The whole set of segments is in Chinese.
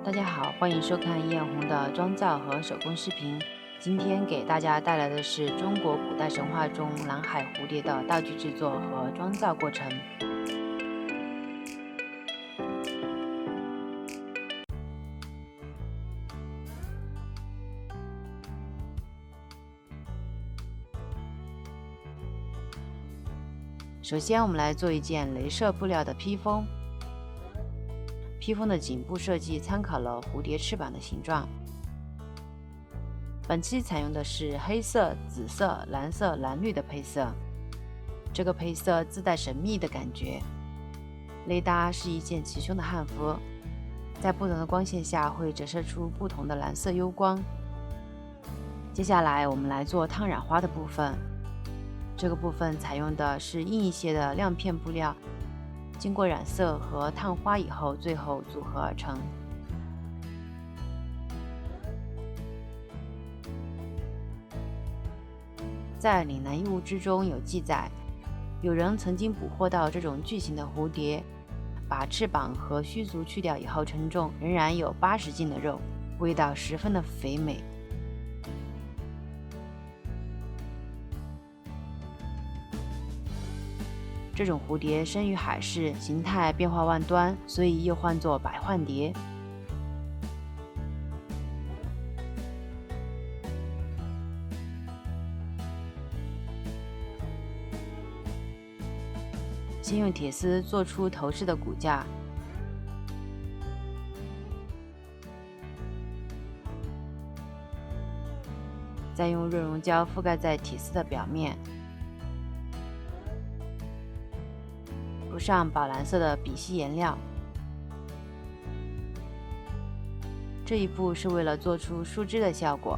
大家好，欢迎收看艳红的妆造和手工视频。今天给大家带来的是中国古代神话中蓝海蝴蝶的道具制作和妆造过程。首先，我们来做一件镭射布料的披风。披风的颈部设计参考了蝴蝶翅膀的形状。本期采用的是黑色、紫色、蓝色、蓝绿的配色，这个配色自带神秘的感觉。内搭是一件齐胸的汉服，在不同的光线下会折射出不同的蓝色幽光。接下来我们来做烫染花的部分，这个部分采用的是硬一些的亮片布料，经过染色和烫花以后，最后组合而成。在岭南异物志中有记载，有人曾经捕获到这种巨型的蝴蝶，把翅膀和须足去掉以后称重仍然有80斤的肉，味道十分的肥美。这种蝴蝶生于海市，形态变化万端，所以又唤作百幻蝶。先用铁丝做出头饰的骨架，再用热熔胶覆盖在铁丝的表面，涂上宝蓝色的丙烯颜料。这一步是为了做出树枝的效果。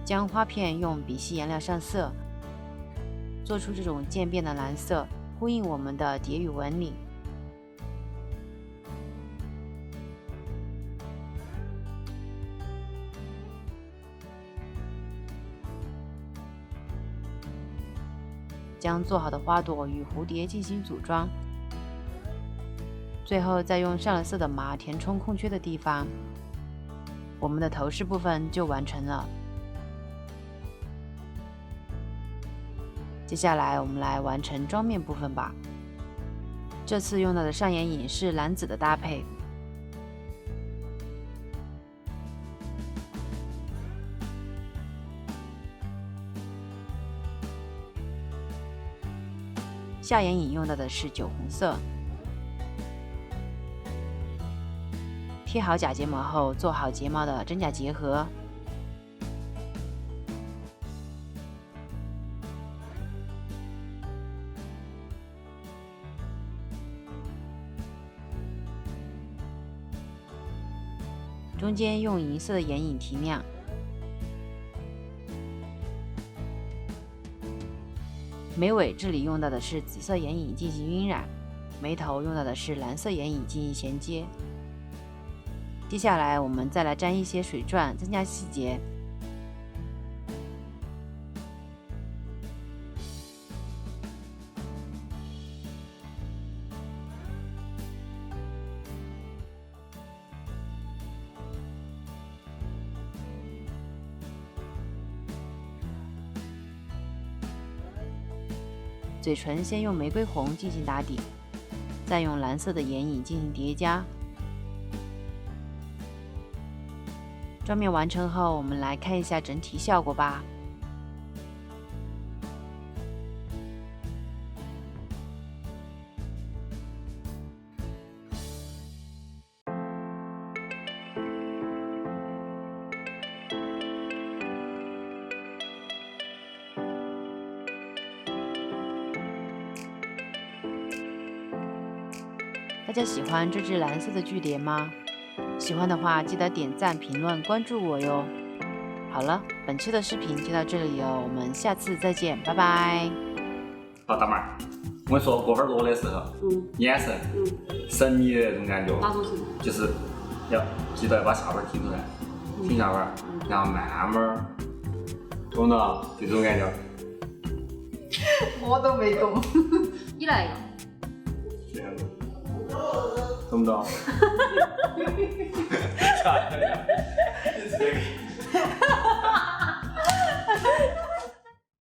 将花片用丙烯颜料上色，做出这种渐变的蓝色，呼应我们的蝶羽纹理。将做好的花朵与蝴蝶进行组装，最后再用上了色的麻填充空缺的地方，我们的头饰部分就完成了。接下来我们来完成妆面部分吧。这次用到的上眼影是蓝紫的搭配。下眼影用到的是酒红色。贴好假睫毛后，做好睫毛的真假结合。中间用银色的眼影提亮。眉尾这里用到的是紫色眼影进行晕染，眉头用到的是蓝色眼影进行衔接。接下来我们再来沾一些水钻，增加细节。嘴唇先用玫瑰红进行打底，再用蓝色的眼影进行叠加。妆面完成后，我们来看一下整体效果吧。大家喜欢这只蓝色的巨蝶吗？喜欢的话记得点赞、评论、关注我哟。好了，本期的视频就到这里哦，我们下次再见，拜拜。好，大妹儿，我跟你说，过会儿落的时候，眼神，神秘的那种感觉，哪种神秘？就是要记得要把下巴挺出来，挺下巴，然后慢慢懂了，就这种感觉。我都没懂。你来一个。这样子。懂不懂？啥呀？